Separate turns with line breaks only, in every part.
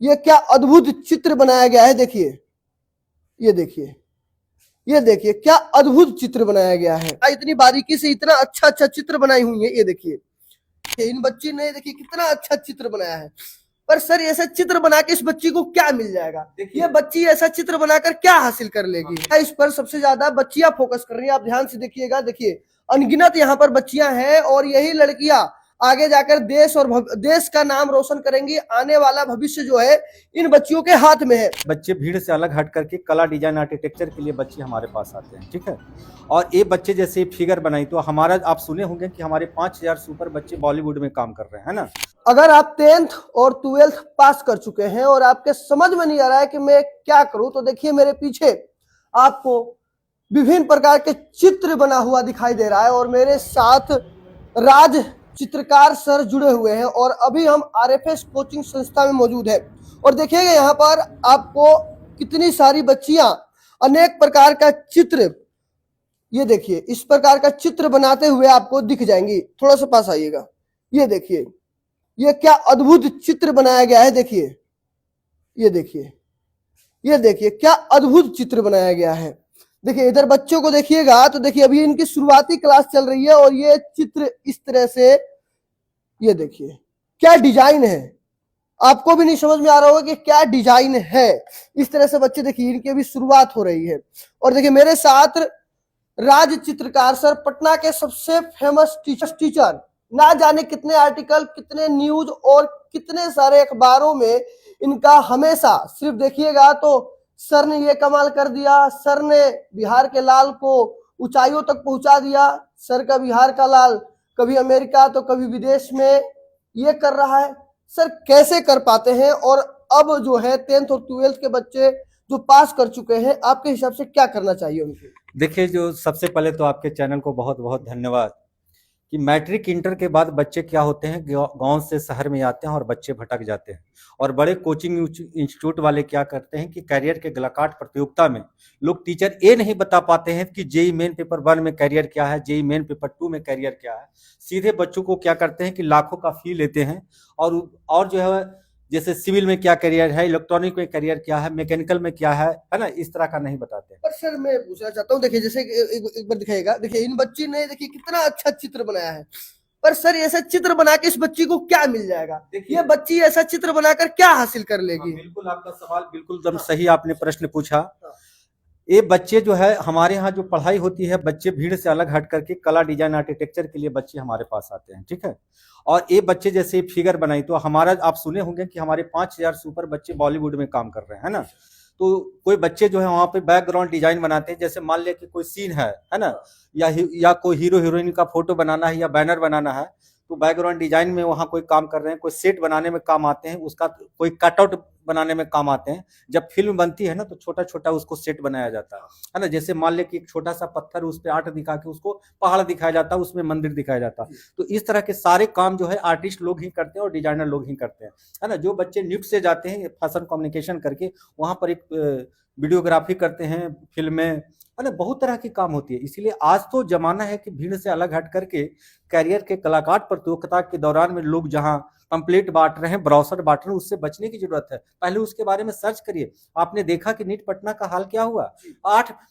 ये क्या अद्भुत चित्र बनाया गया है। देखिए, ये देखिए, ये देखिए क्या अद्भुत चित्र बनाया गया है। इतनी बारीकी से इतना अच्छा अच्छा चित्र बनाई हुई है। ये देखिए, इन बच्ची ने देखिए कितना अच्छा चित्र बनाया है। पर सर ऐसा चित्र बना के इस बच्ची को क्या मिल जाएगा? ये बच्ची ऐसा चित्र बनाकर क्या हासिल कर लेगी? इस पर सबसे ज्यादा बच्चियां फोकस कर रही हैं। आप ध्यान से देखिएगा, देखिए अनगिनत यहाँ पर बच्चियां हैं और यही लड़कियां आगे जाकर देश और देश का नाम रोशन करेंगी। आने वाला भविष्य जो है इन बच्चियों के हाथ में है।
बच्चे भीड़ से अलग हट करके कला, डिजाइन, आर्किटेक्चर के लिए बच्चे हमारे पास आते हैं, ठीक है। और ये बच्चे जैसे फिगर बनाई तो हमारा, आप सुने होंगे कि हमारे 5000 सुपर बच्चे बॉलीवुड में काम कर रहे हैं, है ना।
अगर आप 10th और 12th पास कर चुके हैं और आपके समझ में नहीं आ रहा है कि मैं क्या करूं, तो देखिए मेरे पीछे आपको विभिन्न प्रकार के चित्र बना हुआ दिखाई दे रहा है और मेरे साथ राज चित्रकार सर जुड़े हुए हैं और अभी हम आरएफएस कोचिंग संस्था में मौजूद है। और देखिएगा यहाँ पर आपको कितनी सारी बच्चियां अनेक प्रकार का चित्र, ये देखिए इस प्रकार का चित्र बनाते हुए आपको दिख जाएंगी। थोड़ा सा पास आइएगा, ये देखिए ये क्या अद्भुत चित्र बनाया गया है। देखिए, ये देखिए, ये देखिए क्या अद्भुत चित्र बनाया गया है। देखिए इधर बच्चों को देखिएगा तो देखिए अभी इनकी शुरुआती क्लास चल रही है और ये चित्र इस तरह से, ये देखिए क्या डिजाइन है। आपको भी नहीं समझ में आ रहा होगा कि क्या डिजाइन है। इस तरह से बच्चे देखिए इनकी अभी शुरुआत हो रही है। और देखिए मेरे साथ राज चित्रकार सर, पटना के सबसे फेमस टीचर, ना जाने कितने आर्टिकल, कितने न्यूज और कितने सारे अखबारों में इनका हमेशा, सिर्फ देखिएगा तो सर ने ये कमाल कर दिया, सर ने बिहार के लाल को ऊंचाइयों तक पहुंचा दिया। सर का बिहार का लाल कभी अमेरिका तो कभी विदेश में ये कर रहा है। सर कैसे कर पाते हैं? और अब जो है 10th और 12th के बच्चे जो पास कर चुके हैं, आपके हिसाब से क्या करना चाहिए उनको?
देखिए, जो सबसे पहले तो आपके चैनल को बहुत बहुत धन्यवाद कि मैट्रिक इंटर के बाद बच्चे क्या होते हैं, गांव से शहर में आते हैं और बच्चे भटक जाते हैं। और बड़े कोचिंग इंस्टीट्यूट वाले क्या करते हैं कि कैरियर के गलाकाट प्रतियोगिता में लोग टीचर ये नहीं बता पाते हैं कि जेई मेन पेपर 1 में कैरियर क्या है, जेई मेन पेपर 2 में कैरियर क्या है। सीधे बच्चों को क्या करते हैं कि लाखों का फी लेते हैं और जो है जैसे सिविल में क्या करियर है, इलेक्ट्रॉनिक में करियर क्या है, मैकेनिकल में क्या है ना, इस तरह का नहीं बताते।
पर सर मैं पूछना चाहता हूँ, देखिए जैसे एक बार दिखाएगा, देखिए इन बच्ची ने देखिए कितना अच्छा चित्र बनाया है। पर सर ऐसा चित्र बना के इस बच्ची को क्या मिल जाएगा? ये बच्ची ऐसा चित्र बनाकर क्या हासिल कर लेगी?
बिल्कुल आपका सवाल बिल्कुल एकदम सही आपने प्रश्न पूछा। ये बच्चे जो है हमारे यहाँ जो पढ़ाई होती है, बच्चे भीड़ से अलग हट करके कला, डिजाइन, आर्किटेक्चर के लिए बच्चे हमारे पास आते हैं, ठीक है। और ये बच्चे जैसे फिगर बनाई तो हमारा, आप सुने होंगे कि हमारे 5000 सुपर बच्चे बॉलीवुड में काम कर रहे हैं, है ना। तो कोई बच्चे जो है वहाँ पे बैकग्राउंड डिजाइन बनाते हैं, जैसे मान लिया कि कोई सीन है ना, या कोई हीरो हीरोइन का फोटो बनाना है या बैनर बनाना है, तो बैकग्राउंड डिजाइन में वहाँ कोई काम कर रहे हैं, कोई सेट बनाने में काम आते हैं, उसका कोई कटआउट बनाने में काम आते हैं। जब फिल्म बनती है ना तो छोटा छोटा उसको सेट बनाया जाता है ना। जैसे मान ले कि एक छोटा सा पत्थर, उस पर आर्ट दिखा के उसको पहाड़ दिखाया जाता है, उसमें मंदिर दिखाया जाता है। तो इस तरह के सारे काम जो है आर्टिस्ट लोग ही करते हैं और डिजाइनर लोग ही करते हैं, है ना। जो बच्चे न्यूट से जाते हैं फैशन कम्युनिकेशन करके, वहाँ पर एक वीडियोग्राफी करते हैं, फिल्में, है ना, बहुत तरह की काम होती है। इसलिए आज तो जमाना है कि भीड़ से अलग हट करके कैरियर के कलाकार प्रतियोगिता के दौरान में लोग जहां पंपलेट बांट रहे हैं, ब्राउसर बांट रहे हैं, उससे बचने की जरूरत है। पहले उसके बारे में सर्च करिए। आपने देखा कि नीट पटना का हाल क्या हुआ।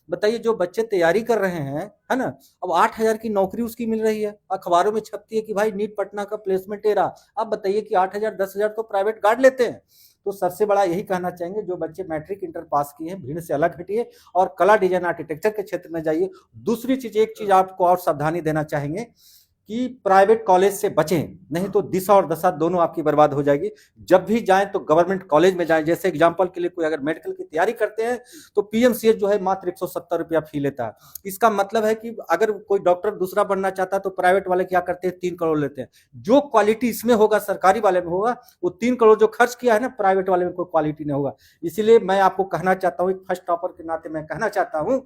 बताइए, जो बच्चे तैयारी कर रहे हैं, है ना, अब 8000 की नौकरी उसकी मिल रही है, अखबारों में छपती है कि भाई नीट पटना का प्लेसमेंट ले रहा। अब बताइए कि 8000 10,000 तो प्राइवेट गार्ड लेते हैं। तो सबसे बड़ा यही कहना चाहेंगे, जो बच्चे मैट्रिक इंटर पास किए हैं, भीड़ से अलग हटिए और कला, डिजाइन, आर्किटेक्चर के क्षेत्र में जाइए। दूसरी चीज, एक चीज आपको और सावधानी देना चाहेंगे कि प्राइवेट कॉलेज से बचें, नहीं तो दिशा और दशा दोनों आपकी बर्बाद हो जाएगी। जब भी जाएं तो गवर्नमेंट कॉलेज में जाएं। जैसे एग्जांपल के लिए कोई अगर मेडिकल की तैयारी करते हैं तो पीएमसीएच जो है मात्र 170 रुपया फी लेता है। इसका मतलब है कि अगर कोई डॉक्टर दूसरा बनना चाहता है तो प्राइवेट वाले क्या करते हैं, 3 करोड़ लेते हैं। जो क्वालिटी इसमें होगा सरकारी वाले में होगा, वो 3 करोड़ जो खर्च किया है ना, प्राइवेट वाले में कोई क्वालिटी नहीं होगा। इसीलिए मैं आपको कहना चाहता हूँ, एक फर्स्ट टॉपर के नाते मैं कहना चाहता हूँ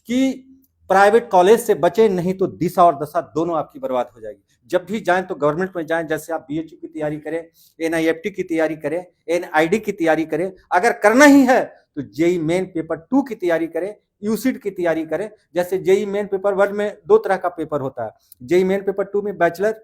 कि प्राइवेट कॉलेज से बचे, नहीं तो दिशा और दशा दोनों आपकी बर्बाद हो जाएगी। जब भी जाएं तो गवर्नमेंट में जाएं। जैसे आप बीएचयू की तैयारी करें, एनआईएफटी की तैयारी करें, एनआईडी की तैयारी करें। अगर करना ही है तो जेई मेन पेपर 2 की तैयारी करें, यूसीट की तैयारी करें। जैसे जेई मेन पेपर 1 में 2 तरह का पेपर होता है। जेई मेन पेपर 2 में बैचलर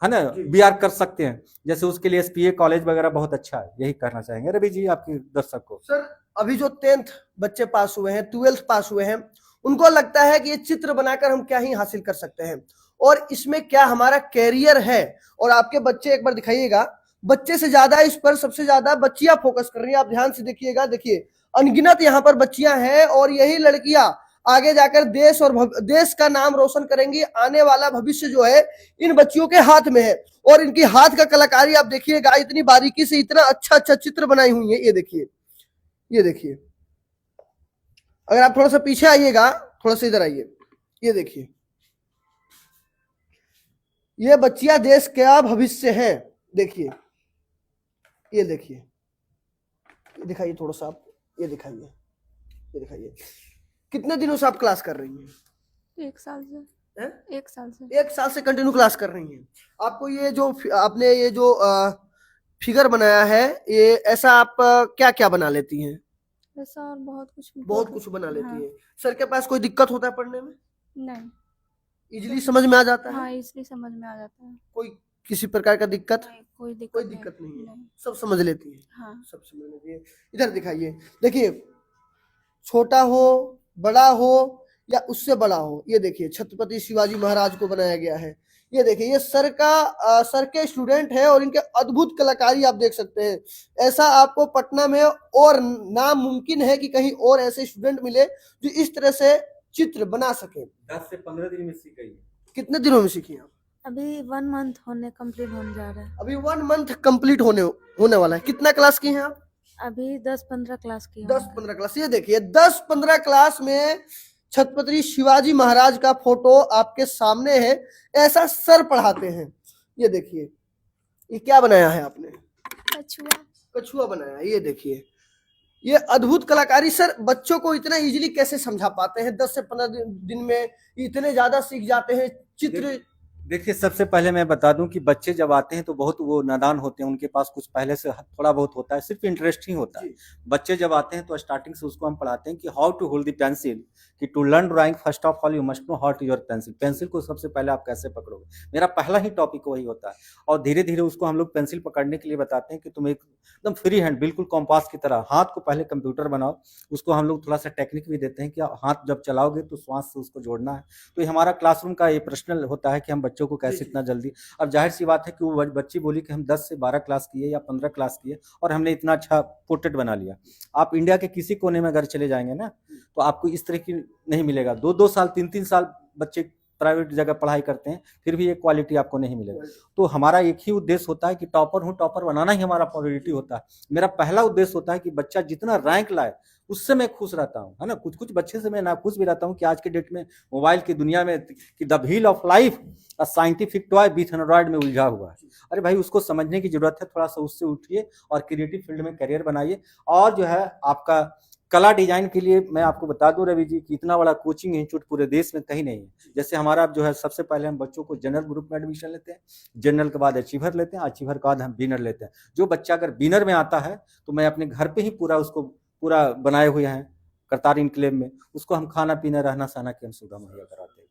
है ना
जी।
बीआर कर सकते हैं। जैसे उसके लिए एसपीए कॉलेज वगैरह बहुत अच्छा है, यही कहना चाहेंगे रवि जी आपके दर्शक को।
सर अभी जो 10th बच्चे पास हुए हैं, 12th पास हुए हैं, उनको लगता है कि ये चित्र बनाकर हम क्या ही हासिल कर सकते हैं और इसमें क्या हमारा कैरियर है। और आपके बच्चे एक बार दिखाइएगा, बच्चे से ज्यादा इस पर सबसे ज्यादा बच्चियां फोकस कर रही हैं। आप ध्यान से देखिएगा, देखिए अनगिनत यहाँ पर बच्चियां हैं और यही लड़कियां आगे जाकर देश और देश का नाम रोशन करेंगी। आने वाला भविष्य जो है इन बच्चियों के हाथ में है और इनकी हाथ का कलाकारी आप देखिएगा, इतनी बारीकी से इतना अच्छा अच्छा चित्र बनाई हुई है। ये देखिए, ये देखिए, अगर आप थोड़ा सा पीछे आइएगा, थोड़ा सा इधर आइए, ये देखिए, ये बच्चियां देश का भविष्य हैं। देखिए, ये देखिए, ये दिखाइए थोड़ा सा आप, ये दिखाइए, ये दिखाइए। कितने दिनों से आप क्लास कर रही हैं?
1 साल से।
हैं?
1 साल से।
1 साल से कंटिन्यू क्लास कर रही हैं। आपको ये जो आपने ये जो फिगर बनाया है, ये ऐसा आप क्या क्या बना लेती हैं?
ऐसा और बहुत कुछ।
बहुत कुछ बना लेती
हाँ।
हैं। सर के पास कोई दिक्कत होता है पढ़ने में?
नहीं।
इजीली समझ में आ जाता है?
हाँ, इसलिए समझ में आ जाता है।
कोई किसी प्रकार का दिक्कत?
नहीं, कोई
कोई
दिक्कत
दिक्कत नहीं है,
नहीं।
सब समझ लेती है।
हाँ।
सब समझ लेती है। इधर दिखाइए, देखिए, छोटा हो, बड़ा हो या उससे बड़ा हो, ये देखिए छत्रपति शिवाजी महाराज को बनाया गया है। ये देखिए, ये सर के स्टूडेंट है और इनके अद्भुत कलाकारी आप देख सकते हैं। ऐसा आपको पटना में और नामुमकिन है कि कहीं और ऐसे स्टूडेंट मिले जो इस तरह से चित्र बना सके।
10 से 15 दिन में सीख गई।
कितने दिनों में सीखी आप?
अभी 1 मंथ कंप्लीट होने जा रहा है।
अभी 1 मंथ कंप्लीट होने वाला है। कितना क्लास की हैं आप?
अभी 10-15 क्लास की
10-15 क्लास। ये देखिए 10-15 क्लास में छत्रपति शिवाजी महाराज का फोटो आपके सामने है। ऐसा सर पढ़ाते हैं। ये देखिए, ये क्या बनाया है आपने?
कछुआ।
कछुआ बनाया है। ये देखिए, ये अद्भुत कलाकारी। सर बच्चों को इतना इजीली कैसे समझा पाते हैं? 10 से 15 दिन में इतने ज्यादा सीख जाते हैं चित्र।
देखिए सबसे पहले मैं बता दूं कि बच्चे जब आते हैं तो बहुत वो नादान होते हैं, उनके पास कुछ पहले से थोड़ा बहुत होता है, सिर्फ इंटरेस्टिंग होता है।
जी।
बच्चे जब आते हैं तो स्टार्टिंग से उसको हम पढ़ाते हैं कि how to hold the pencil, कि to learn drawing first of all you must know how to your pencil. Pencil को सबसे पहले आप कैसे पकड़ोगे, मेरा पहला ही टॉपिक वही होता है। और धीरे धीरे उसको हम लोग पेंसिल पकड़ने के लिए बताते हैं कि तुम एकदम फ्री हैंड, बिल्कुल कॉम्पास की तरह हाथ को पहले कंप्यूटर बनाओ। उसको हम लोग थोड़ा सा टेक्निक भी देते हैं कि हाथ जब चलाओगे तो श्वास से उसको जोड़ना है। तो ये हमारा क्लासरूम का ये प्रश्नल होता है कि हम बच्चों को कैसे इतना जल्दी। अब जाहिर सी बात है कि वो बच्ची बोली कि हम 10 से 12 क्लास किए या 15 क्लास किए और हमने इतना अच्छा पोर्ट्रेट बना लिया। आप इंडिया के किसी कोने में अगर चले जाएंगे ना तो आपको इस तरह की नहीं मिलेगा। 2-2 साल 3-3 साल बच्चे प्राइवेट जगह पढ़ाई करते हैं, फिर भी ये क्वालिटी आपको नहीं मिलेगा। तो हमारा एक ही उद्देश्य होता है कि टॉपर हूँ, टॉपर बनाना ही हमारा प्रायोरिटी होता है। मेरा पहला उद्देश्य होता है कि बच्चा जितना रैंक लाए उससे मैं खुश रहता हूँ, है ना। कुछ कुछ बच्चे से मैं नाखुश भी रहता हूँ कि आज के डेट में मोबाइल की दुनिया में कि the wheel of life a scientific toy with Android में उलझा हुआ है। अरे भाई उसको समझने की जरूरत है, थोड़ा सा उससे उठिए और क्रिएटिव फील्ड में करियर बनाइए। और जो है आपका कला डिजाइन के लिए मैं आपको बता दूं रवि जी कि इतना बड़ा कोचिंग इंस्टीट्यूट पूरे देश में कहीं नहीं है। जैसे हमारा जो है सबसे पहले हम बच्चों को जनरल ग्रुप में एडमिशन लेते हैं, जनरल के बाद अचीवर लेते हैं, अचीवर के बाद हम बिनर लेते हैं। जो बच्चा अगर बिनर में आता है तो मैं अपने घर पे ही पूरा बनाए हुए हैं करतार इनक्लेव में, उसको हम खाना पीना रहना सहना की हम सुविधा मुहैया कराते हैं।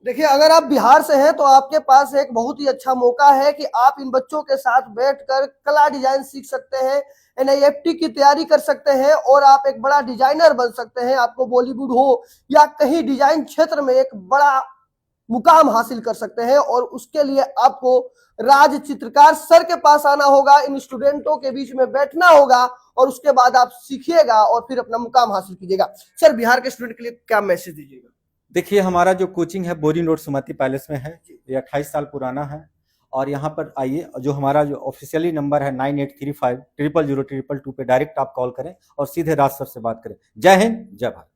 देखिए, अगर आप बिहार से हैं तो आपके पास एक बहुत ही अच्छा मौका है कि आप इन बच्चों के साथ बैठकर कला डिजाइन सीख सकते हैं, NIFT की तैयारी कर सकते हैं और आप एक बड़ा डिजाइनर बन सकते हैं। आपको बॉलीवुड हो या कहीं डिजाइन क्षेत्र में एक बड़ा मुकाम हासिल कर सकते हैं और उसके लिए आपको राज चित्रकार सर के पास आना होगा, इन स्टूडेंटों के बीच में बैठना होगा और उसके बाद आप सीखिएगा और फिर अपना मुकाम हासिल कीजिएगा। सर बिहार के स्टूडेंट के लिए क्या मैसेज दीजिएगा?
देखिए हमारा जो कोचिंग है बोरी रोड सुमति पैलेस में है, ये 28 साल पुराना है और यहाँ पर आइए। जो हमारा जो ऑफिशियली नंबर है 9835 000 222 पे डायरेक्ट आप कॉल करें और सीधे राज सर से बात करें। जय हिंद, जय भारत।